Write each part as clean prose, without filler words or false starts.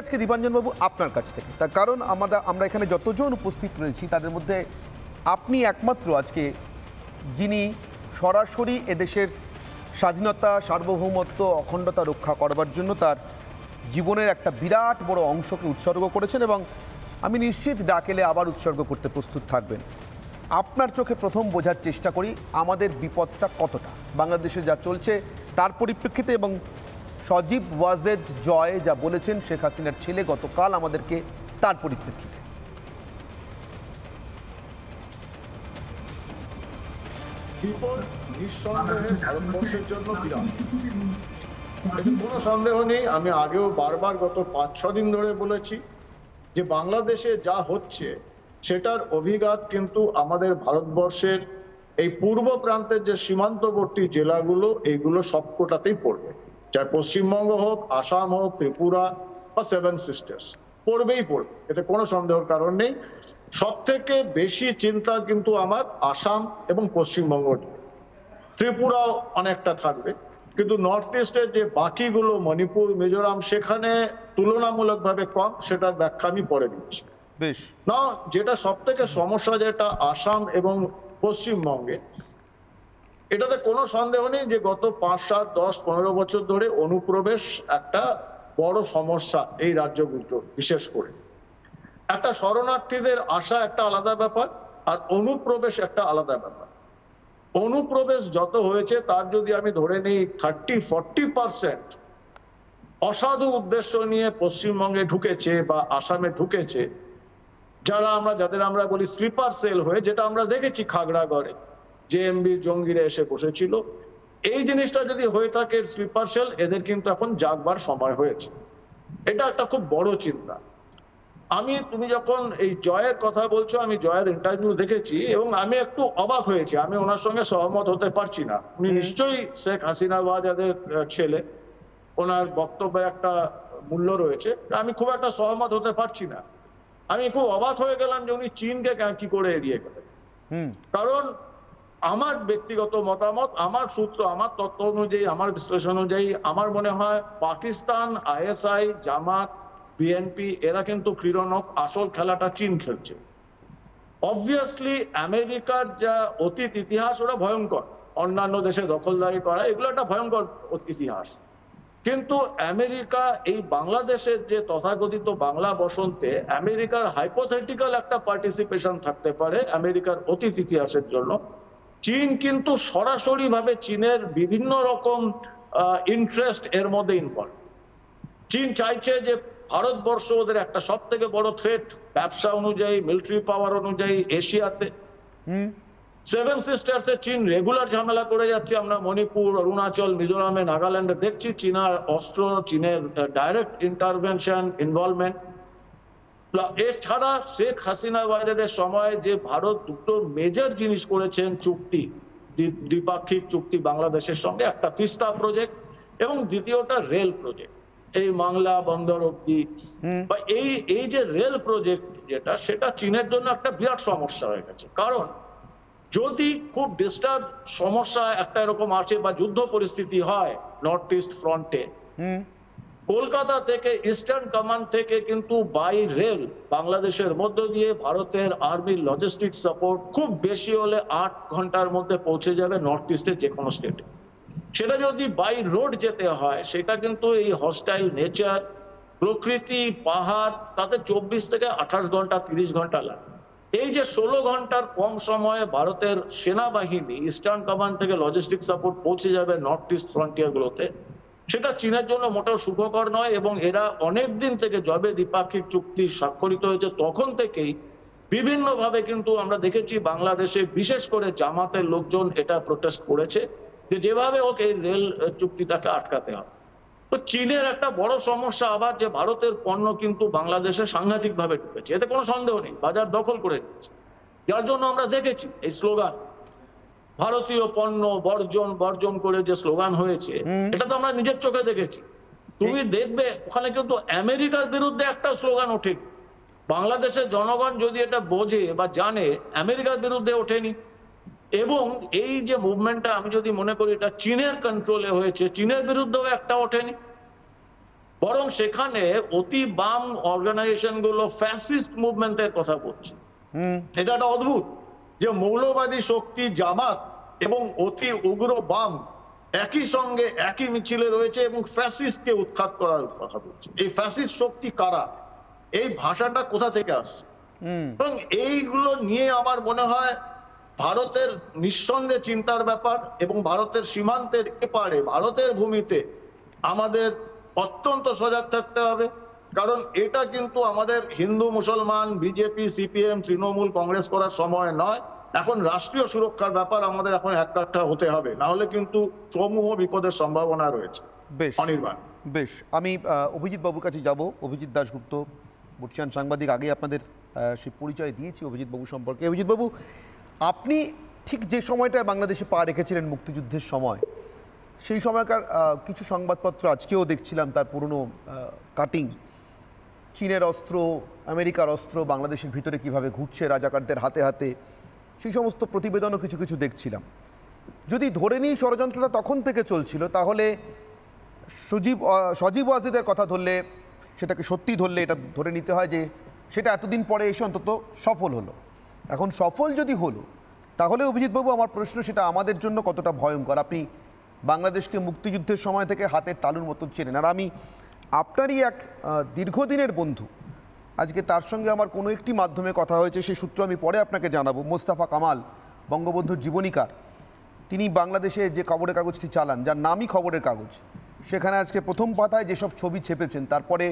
আজকে দীপাঞ্জন বাবু আপনার কাছ থেকে, তার কারণ আমরা এখানে যতজন উপস্থিত রয়েছি তাদের মধ্যে আপনি একমাত্র আজকে যিনি সরাসরি এদেশের স্বাধীনতা, সার্বভৌমত্ব, অখণ্ডতা রক্ষা করবার জন্য তার জীবনের একটা বিরাট বড় অংশকে উৎসর্গ করেছেন এবং আমি নিশ্চিত ডাকেলে আবার উৎসর্গ করতে প্রস্তুত থাকবেন। আপনার চোখে প্রথম বোঝার চেষ্টা করি আমাদের বিপদটা কতটা, বাংলাদেশে যা চলছে তার পরিপ্রেক্ষিতে এবং সজীব ওয়াজেদ জয় যা বলেছেন শেখ হাসিনার ছেলে গতকাল আমাদেরকে, তার পরিপ্রেক্ষিতে। নিঃসন্দেহে ভারতবর্ষের জন্য বিরাট, কোনো সন্দেহ নেই। আমি আগেও বারবার গত 5-6 দিন ধরে বলেছি যে বাংলাদেশে যা হচ্ছে সেটার অভিঘাত কিন্তু আমাদের ভারতবর্ষের এই পূর্ব প্রান্তের যে সীমান্তবর্তী জেলাগুলো, এইগুলো সবকটাতেই পড়বে, চাই পশ্চিমবঙ্গ হোক, আসাম হোক, ত্রিপুরা বা 7 সিস্টার্স, পড়বেই পড়বে, এতে কোনো সন্দেহের কারণ নেই। সব থেকে বেশি চিন্তা কিন্তু আমার আসাম এবং পশ্চিমবঙ্গ নিয়ে। ত্রিপুরাও অনেকটা থাকবে, কিন্তু নর্থ ইস্টের যে বাকিগুলো, মণিপুর, মিজোরাম, সেখানে তুলনামূলকভাবে কম, সেটার ব্যাখ্যা আমি পরে দিচ্ছি। বেশ না, যেটা সব থেকে সমস্যা, যেটা আসাম এবং পশ্চিমবঙ্গে, এটাতে কোনো সন্দেহ নেই যে গত 5, 7, 10, 15 বছর ধরে অনুপ্রবেশ একটা বড় সমস্যা এই রাজ্যগুলো, বিশেষ করে একটা শরণার্থীদের আসা একটা আলাদা ব্যাপার, আর অনুপ্রবেশ একটা আলাদা ব্যাপার। অনুপ্রবেশ যত হয়েছে তার যদি আমি ধরে নিই 30-40% অসাধু উদ্দেশ্য নিয়ে পশ্চিমবঙ্গে ঢুকেছে বা আসামে ঢুকেছে, যাদের আমরা বলি স্লিপার সেল হয়ে, যেটা আমরা দেখেছি খাগড়াগড়ে জেএমবি জঙ্গিরা এসে বসেছিল। এই জিনিসটা যদি হয়ে থাকে স্লিপার সেল, এদের কিন্তু এখন জাগবার সময় হয়েছে। এটা একটা খুব বড় চিন্তা। তুমি যখন এই জয়ের কথা বলছো, আমি জয়ের ইন্টারভিউ দেখেছি এবং আমি একটু অবাক হয়েছি। আমি ওনার সঙ্গে সহমত হতে পারছি না। উনি নিশ্চয়ই শেখ হাসিনা যাদের ছেলে, ওনার বক্তব্যের একটা মূল্য রয়েছে, আমি খুব একটা সহমত হতে পারছি না। আমি খুব অবাক হয়ে গেলাম যে উনি চীনকে কি করে এড়িয়ে গেলেন। কারণ আমার ব্যক্তিগত মতামত, আমার সূত্র, আমার তথ্য অনুযায়ী, আমার বিশ্লেষণ অনুযায়ী আমার মনে হয় পাকিস্তান, আইএসআই, জামাত, বিএনপি, এরা কিন্তু ক্রীড়নক, আসল খেলাটা চীন খেলছে। অবভিয়াসলি আমেরিকার যা অতীত ইতিহাস, ওরা ভয়ঙ্কর, অন্যান্য দেশে দখলদারি করা, এগুলো একটা ভয়ঙ্কর ইতিহাস। কিন্তু আমেরিকা এই বাংলাদেশের যে তথাকথিত বাংলা বসন্তে আমেরিকার হাইপোথেটিক্যাল একটা পার্টিসিপেশন থাকতে পারে আমেরিকার অতীত ইতিহাসের জন্য। চীন কিন্তু সরাসরি ভাবে চীনের বিভিন্ন রকম ইন্টারেস্ট এর মধ্যে ইনভলভ। চীন চাইছে যে ভারতবর্ষ ওদের একটা সব থেকে বড় থ্রেট, ব্যবসা অনুযায়ী, মিলিটারি পাওয়ার অনুযায়ী এশিয়াতে। 7 সিস্টার্সে চীন রেগুলার ঝামেলা করে যাচ্ছে। আমরা মণিপুর, অরুণাচল, মিজোরামে, নাগাল্যান্ডে দেখছি চীনার অস্ত্র, চীনের ডাইরেক্ট ইন্টারভেনশন, ইনভলভমেন্ট। এছাড়া শেখ হাসিনা ওয়াজেদের সময় যে ভারত দুটো মেজর জিনিস করেছেন, চুক্তি, দ্বিপাক্ষিক চুক্তি বাংলাদেশের সঙ্গে, একটা তিস্তা প্রজেক্ট এবং দ্বিতীয়টা রেল প্রজেক্ট, এই মাংলা বন্দর অব্দি, বা এই যে রেল প্রজেক্ট যেটা, সেটা চীনের জন্য একটা বিরাট সমস্যা হয়ে গেছে। কারণ যদি খুব ডিস্টার্ব সমস্যা একটা এরকম আসে বা যুদ্ধ পরিস্থিতি হয় নর্থ ইস্ট ফ্রন্টে, কলকাতা থেকে, ইস্টার্ন কমান্ড থেকে কিন্তু বাই রেল বাংলাদেশের মধ্য দিয়ে ভারতের আর্মির লজিস্টিক সাপোর্ট খুব বেশি হলে 8 ঘন্টার মধ্যে পৌঁছে যাবে নর্থ ইস্টের যে কোনো স্টেটে। সেটা যদি বাই রোড যেতে হয়, সেটা কিন্তু এই হস্টাইল নেচার, প্রকৃতি, পাহাড়, তাতে 24 থেকে 28 ঘন্টা, 30 ঘন্টা লাগে। এই যে 16 ঘন্টার কম সময়ে ভারতের সেনাবাহিনী ইস্টার্ন কমান্ড থেকে লজিস্টিক সাপোর্ট পৌঁছে যাবে নর্থ ইস্ট ফ্রন্টিয়ার গুলোতে, সেটা চীনের জন্য মোটেও সুখকর নয়। এবং এরা অনেক দিন থেকে, যবে দ্বিপাক্ষিক চুক্তি স্বাক্ষরিত হয়েছে তখন থেকেই বিভিন্নভাবে কিন্তু আমরা দেখেছি বাংলাদেশে, বিশেষ করে জামাতের লোকজন এটা প্রোটেস্ট করেছে যে যেভাবে হোক এই রেল চুক্তিটাকে আটকাতে হবে। তো চীনের একটা বড় সমস্যা আবার যে ভারতের পণ্য কিন্তু বাংলাদেশে সাংঘাতিক ভাবে ঢুকেছে, এতে কোনো সন্দেহ নেই, বাজার দখল করে নিচ্ছে। যার জন্য আমরা দেখেছি এই স্লোগান, ভারতীয় পণ্য বর্জন বর্জন করে যে স্লোগান হয়েছে, এটা তো আমরা নিজের চোখে দেখেছি। তুমি দেখবে ওখানে কিন্তু আমেরিকার বিরুদ্ধে একটা স্লোগান ওঠে। বাংলাদেশের জনগণ যদি এটা বোঝে বা জানে, আমেরিকার বিরুদ্ধে ওঠেনি। এবং এই যে মুভমেন্টটা আমি যদি মনে করি এটা চীনের কন্ট্রোলে হয়েছে, চীনের বিরুদ্ধেও একটা ওঠেনি। বরং সেখানে অতি বাম অর্গানাইজেশন গুলো ফ্যাসিস্ট মুভমেন্টের কথা বলছে। এটা একটা অদ্ভুত যে মৌলবাদী শক্তি জামাত এবং অতি উগ্র বাম একই সঙ্গে একই মিছিলে রয়েছে এবং ফ্যাসিস্টকে উৎখাত করার কথা বলছে। এই ফ্যাসিস্ট শক্তি কারা, এই ভাষাটা কোথা থেকে আসছে? এবং এইগুলো নিয়ে আমার মনে হয় ভারতের নিঃসন্দেহে চিন্তার ব্যাপার, এবং ভারতের সীমান্তের এপারে ভারতের ভূমিতে আমাদের অত্যন্ত সজাগ থাকতে হবে। কারণ এটা কিন্তু আমাদের হিন্দু মুসলমান, বিজেপি, সিপিএম, তৃণমূল, কংগ্রেস করার সময় নয়। এখন রাষ্ট্রীয় সুরক্ষার ব্যাপার আমাদের এখন একটা হতে হবে, না হলে কিন্তু সমূহ বিপদের সম্ভাবনা রয়েছে। বেশ অনির্বাণ, বেশ, আমি অভিজিৎ বাবুর কাছে যাব। অভিজিৎ দাশগুপ্ত, বর্ষিয়ান সাংবাদিক, আগে আপনাদের সেই পরিচয় দিয়েছি অভিজিৎ বাবু সম্পর্কে। অভিজিৎ বাবু, আপনি ঠিক যে সময়টায় বাংলাদেশে পা রেখেছিলেন মুক্তিযুদ্ধের সময়, সেই সময়কার কিছু সংবাদপত্র আজকেও দেখছিলাম তার পুরনো কাটিং, চীনের অস্ত্র, আমেরিকার অস্ত্র বাংলাদেশের ভিতরে কিভাবে ঘুরছে রাজাকারদের হাতে হাতে, সেই সমস্ত প্রতিবেদনও কিছু কিছু দেখছিলাম। যদি ধরে নিই ষড়যন্ত্রটা তখন থেকে চলছিল, তাহলে সজীব ওয়াজেদের কথা ধরলে, সেটাকে সত্যি ধরলে এটা ধরে নিতে হয় যে সেটা এতদিন পরে এসে অন্তত সফল হলো। এখন সফল যদি হলো, তাহলে অভিজিৎবাবু আমার প্রশ্ন, সেটা আমাদের জন্য কতটা ভয়ঙ্কর? আপনি বাংলাদেশকে মুক্তিযুদ্ধের সময় থেকে হাতের তালুর মতো চেনেন, আর আমি আপনারই এক দীর্ঘদিনের বন্ধু। আজকে তার সঙ্গে আমার কোনো একটি মাধ্যমে কথা হয়েছে, সেই সূত্র আমি পরে আপনাকে জানাবো। মোস্তফা কামাল, বঙ্গবন্ধুর জীবনীকার, তিনি বাংলাদেশে যে খবরের কাগজটি চালান, যার নামই খবরের কাগজ, সেখানে আজকে প্রথম পাতায় যেসব ছবি ছেপেছেন, তারপরে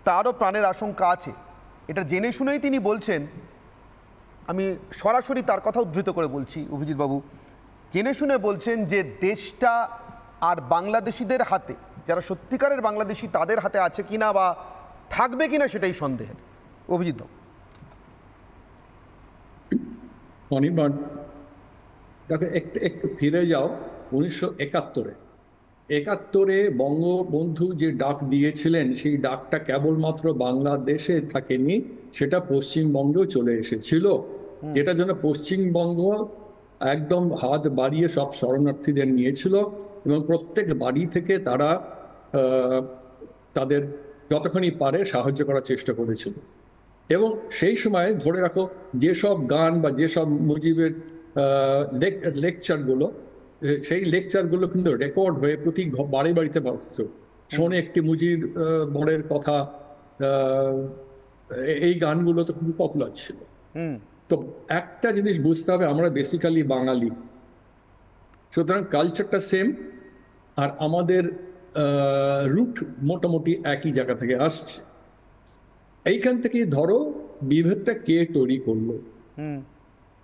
তারও প্রাণের আশঙ্কা আছে, এটা জেনে শুনেই তিনি বলছেন, আমি সরাসরি তার কথা উদ্ধৃত করে বলছি অভিজিৎবাবু, জেনে শুনে বলছেন যে দেশটা আর বাংলাদেশিদের হাতে, যারা সত্যিকারের বাংলাদেশি, তাদের হাতে আছে কিনা বা থাকবে কিনা সেটাই সন্দেহের। অভিজিৎ বাবু। অনির্বাণ, দেখো একটু ফিরে যাও 1971-এ। 71-এ বঙ্গবন্ধু যে ডাক দিয়েছিলেন, সেই ডাকটা কেবলমাত্র বাংলাদেশে থাকেনি, সেটা পশ্চিমবঙ্গেও চলে এসেছিল। যেটার জন্য পশ্চিমবঙ্গ একদম হাত বাড়িয়ে সব শরণার্থীদের নিয়েছিল এবং প্রত্যেক বাড়ি থেকে তারা তাদের যতখানি পারে সাহায্য করার চেষ্টা করেছিল। এবং সেই সময় ধরে রাখো, যেসব গান বা যেসব মুজিবের লেকচারগুলো, সেই লেকচারগুলো কিন্তু রেকর্ড হয়ে প্রতি বাড়ি বাড়িতে বাজত। শোনে একটি মুজির বরের কথা, এই গানগুলো তো খুব পপুলার ছিল। তো একটা জিনিস বুঝতে হবে, আমরা বেসিক্যালি বাঙালি, সুতরাং কালচারটা সেম, আর আমাদের রুট মোটামুটি একই জায়গা থেকে আসছে। এইখান থেকে ধরো বিভেদটা কে তৈরি করলো?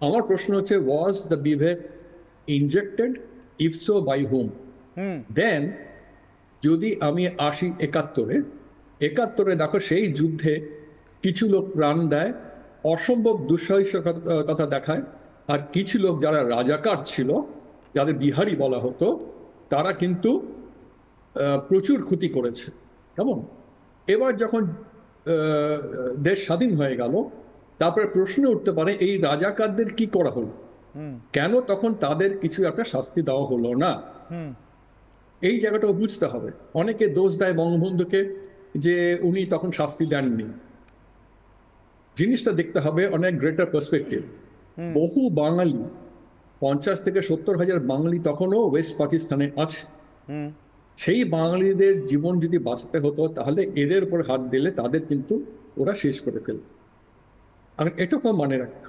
আমার প্রশ্ন হচ্ছে, ওয়াজ দ্য বিভেদ ইনজেক্টেড? ইফ সো, বাই হুম? দেন যদি আমি আসি 71-এ দেখো সেই যুদ্ধে কিছু লোক প্রাণ দেয়, অসম্ভব দুঃসাহস কথা দেখায়, আর কিছু লোক যারা রাজাকার ছিল, যাদের বিহারি বলা হতো, তারা কিন্তু প্রচুর ক্ষতি করেছে। কেমন? এবার যখন দেশ স্বাধীন হয়ে গেল, তারপরে প্রশ্ন উঠতে পারে, এই রাজাকারদের কি করা হলো? কেন তখন তাদের কিছু একটা শাস্তি দেওয়া হলো না? এই জায়গাটাও বুঝতে হবে। অনেকে দোষ দেয় বঙ্গবন্ধুকে যে উনি তখন শাস্তি দেননি। জিনিসটা দেখতে হবে অনেক গ্রেটার পার্সপেক্টিভ। বহু বাঙালি, 50 থেকে 70 হাজার বাঙালি তখনও ওয়েস্ট পাকিস্তানে আছে। সেই বাঙালিদের জীবন যদি বাঁচাতে হতো, তাহলে এদের উপর হাত দিলে তাদের কিন্তু ওরা শেষ করে ফেলত। আর এটাকে মানে রাখতে।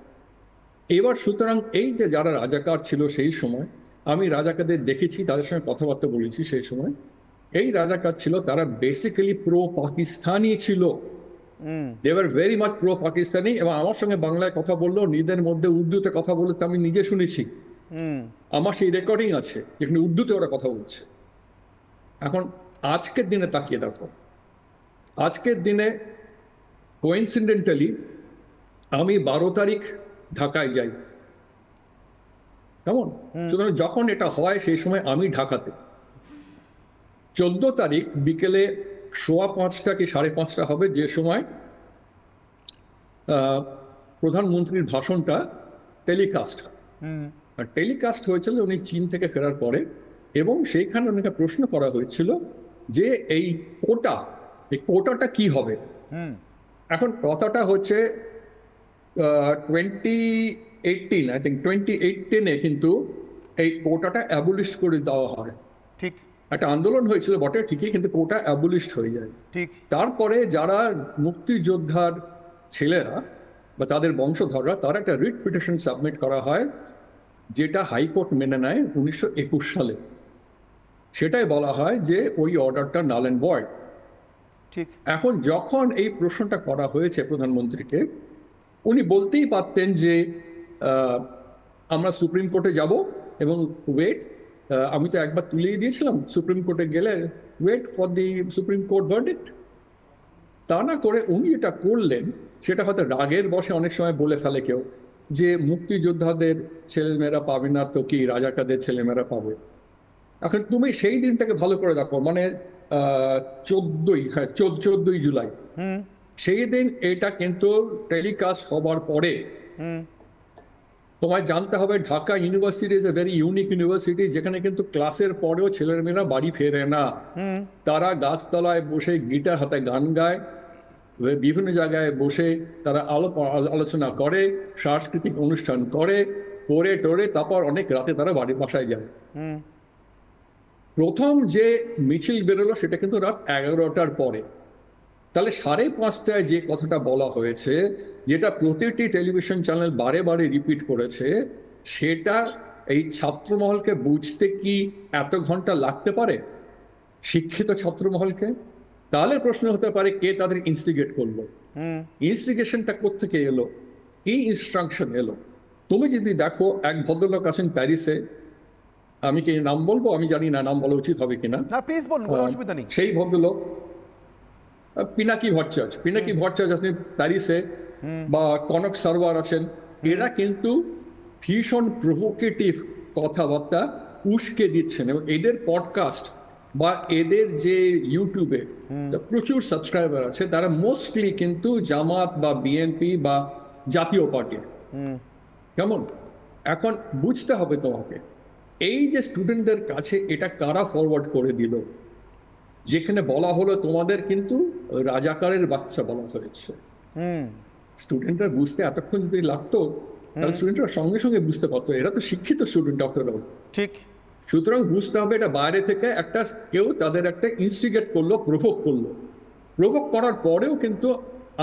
এবার সুতরাং এই যে যারা রাজাকার ছিল সেই সময়, আমি রাজাকারদের দেখেছি, তাদের সঙ্গে কথাবার্তা বলেছি সেই সময়, এই রাজাকার ছিল, তারা বেসিক্যালি প্রো পাকিস্তানি ছিল। They were very much pro Pakistani. এবং আমার সঙ্গে বাংলায় কথা বললো, নিজেদের মধ্যে উর্দুতে কথা বলতে আমি নিজে শুনেছি। আমার সেই রেকর্ডিং আছে যেখানে উর্দুতে ওরা কথা বলছে। এখন আজকের দিনে তাকিয়ে দেখো, আজকের দিনে কোইন্সিডেন্টালি আমি 12 তারিখ ঢাকায় যাই। কেমন? সুতরাং যখন এটা হয় সেই সময় আমি ঢাকাতে। 14 তারিখ বিকেলে 5:15 কি 5:30 হবে, যে সময় প্রধানমন্ত্রীর ভাষণটা টেলিকাস্ট হয়। আর টেলিকাস্ট হয়েছিল উনি চীন থেকে ফেরার পরে, এবং সেইখানে অনেকে প্রশ্ন করা হয়েছিল যে এই কোটা এই কোটাটা কি হবে। এখন কথাটা হচ্ছে 2018 আই থিঙ্ক 2018 কিন্তু এই কোটাটা অ্যাবলিশ করে দেওয়া হয়। ঠিক একটা আন্দোলন হয়েছিল বটে ঠিকই, কিন্তু কোটা অ্যাবলিশড হয়ে যায়। ঠিক তারপরে যারা মুক্তিযোদ্ধার ছেলেরা বা তাদের বংশধররা, তারা একটা রিট পিটিশন সাবমিট করা হয়, যেটা হাইকোর্ট মেনে নেয় 1921 সালে। সেটাই বলা হয় যে ওই অর্ডারটা নাল অ্যান্ড ভয়েড। ঠিক এখন যখন এই প্রশ্নটা করা হয়েছে প্রধানমন্ত্রীকে, উনি বলতেই পারতেন যে আমরা সুপ্রিম কোর্টে যাব এবং ওয়েট, আমি তো একবার তুলেই দিয়েছিলাম সুপ্রিম কোর্টে গেলে, wait for the supreme court verdict. তা না করে উনি যেটা করলেন, সেটা হয়তো রাগের বশে অনেক সময় বলে ফেলে কেউ যে মুক্তিযোদ্ধাদের ছেলেমেয়েরা পাবে না তো কি রাজাকারদের ছেলেমেয়েরা পাবে। এখন তুমি সেই দিনটাকে ভালো করে দেখো, মানে 14ই জুলাই, সেই দিন এটা কিন্তু টেলিকাস্ট হবার পরে তোমায় জানতে হবে Dhaka university is a very unique university, যেখানে কিন্তু ক্লাসের পরেও ছেলেমেয়েরা বাড়ি ফেরে না। তারা গাছতলায় বসে গিটার হাতে গান গায়, বিভিন্ন জায়গায় বসে তারা আলোচনা করে, সাংস্কৃতিক অনুষ্ঠান করে, করে টোরে তারপর অনেক রাতে তারা বাসায় যায়। প্রথম যে মিছিল বেরোলো সেটা কিন্তু রাত 11টার পরে। তাহলে 5:30টায় যে কথাটা বলা হয়েছে, যেটা প্রতিটি টেলিভিশন চ্যানেল বারে বারে রিপিট করেছে, সেটা এই ছাত্রমহলকে বুঝতে কি এত ঘন্টা লাগতে পারে, শিক্ষিত ছাত্রমহলকে? তাহলে প্রশ্ন হতে পারে কে তাদের ইনস্টিগেট করলো, ইনস্টিগেশনটা কোত্থেকে এলো, কি ইনস্ট্রাকশন এলো। তুমি যদি দেখো, এক ভদ্রলোক আছেন প্যারিসে, আমি কি নাম বলবো, আমি জানি না নাম বলা উচিত হবে কিনা, প্লিজ বলুন, কোনো অসুবিধা নেই। সেই ভদ্রলোক পিনাকি ভট্টাচার্য আছেন প্যারিসে, বা কনক সারওয়ার আছেন। এরা কিন্তু ভীষণ প্রভোকেটিভ কথাবার্তা উস্কে দিচ্ছেন, এবং এদের পডকাস্ট বা এদের যে ইউটিউবে প্রচুর সাবস্ক্রাইবার আছে, তারা মোস্টলি কিন্তু জামাত বা বিএনপি বা জাতীয় পার্টির। কেমন? এখন বুঝতে হবে তোমাকে, এই যে স্টুডেন্টদের কাছে এটা কারা ফরওয়ার্ড করে দিল, যেখানে বলা হলো তোমাদের কিন্তু রাজাকারের বাচ্চা বলা হয়েছে। স্টুডেন্টরা বুঝতে এতক্ষণ যদি লাগতো, তাহলে স্টুডেন্টরা সঙ্গে সঙ্গে বুঝতে পারতো, এরা তো শিক্ষিত স্টুডেন্ট আফটার অল। ঠিক। সুতরাং বুঝতে হবে এটা বাইরে থেকে একটা কেউ তাদের একটা ইনস্টিগেট করলো, প্রভোক করলো। প্রভোক করার পরেও কিন্তু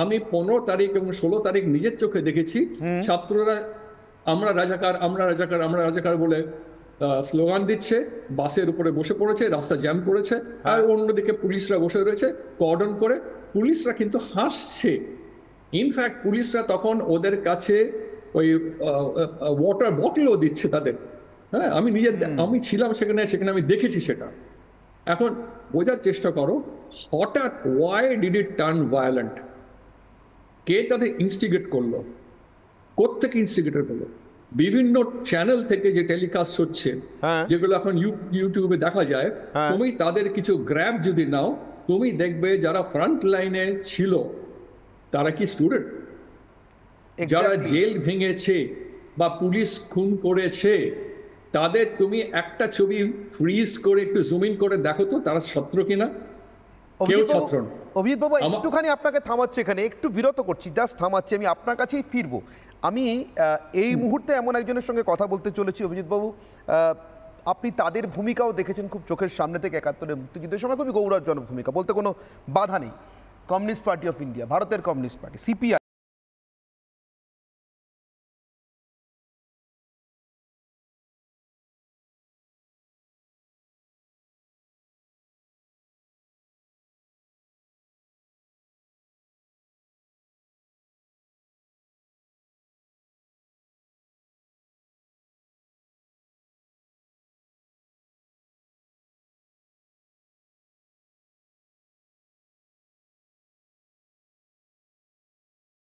আমি 15 তারিখ এবং 16 তারিখ নিজের চোখে দেখেছি ছাত্ররা আমরা রাজাকার, আমরা রাজাকার, আমরা রাজাকার বলে স্লোগান দিচ্ছে, বাসের উপরে বসে পড়েছে, রাস্তা জ্যাম করেছে, আর অন্যদিকে পুলিশরা বসে রয়েছে কর্ডন করে। পুলিশরা কিন্তু হাসছে। ইনফ্যাক্ট পুলিশরা তখন ওদের কাছে ওই ওয়াটার বটলও দিচ্ছে তাদের। হ্যাঁ, আমি ছিলাম সেখানে আমি দেখেছি সেটা। এখন বোঝার চেষ্টা করো, হঠাৎ why did it turn violent? কে তাদের ইনস্টিগেট করলো? কোত্থেকে ইনস্টিগেটর করলো? বিভিন্ন চ্যানেল থেকে যে টেলিকাস্ট হচ্ছে, যেগুলো এখন ইউটিউবে দেখা যায়, তুমি তাদের কিছু গ্র্যাব যদি নাও, তুমি দেখবে যারা ফ্রন্ট লাইনে ছিল তারা কি স্টুডেন্ট? যারা জেল ভেঙেছে বা পুলিশ খুন করেছে, তাদের তুমি একটা ছবি ফ্রিজ করে একটু জুম ইন করে দেখো তো তারা ছাত্র কিনা। কেউ ছাত্র না। অভিজিৎ বাবু, একটুখানি আপনাকে থামাচ্ছি, এখানে একটু বিরত করছি, জাস্ট থামাচ্ছি, আমি আপনার কাছেই ফিরবো। আমি এই মুহূর্তে এমন একজনের সঙ্গে কথা বলতে চলেছি, অভিজিৎ বাবু, আপনি তাদের ভূমিকাও দেখেছেন খুব চোখের সামনে থেকে, 71-এর মুক্তিযুদ্ধের সময় খুবই গৌরবজনক ভূমিকা, বলতে কোনো বাধা নেই। কমিউনিস্ট পার্টি অফ ইন্ডিয়া, ভারতের কমিউনিস্ট পার্টি, সিপিআই।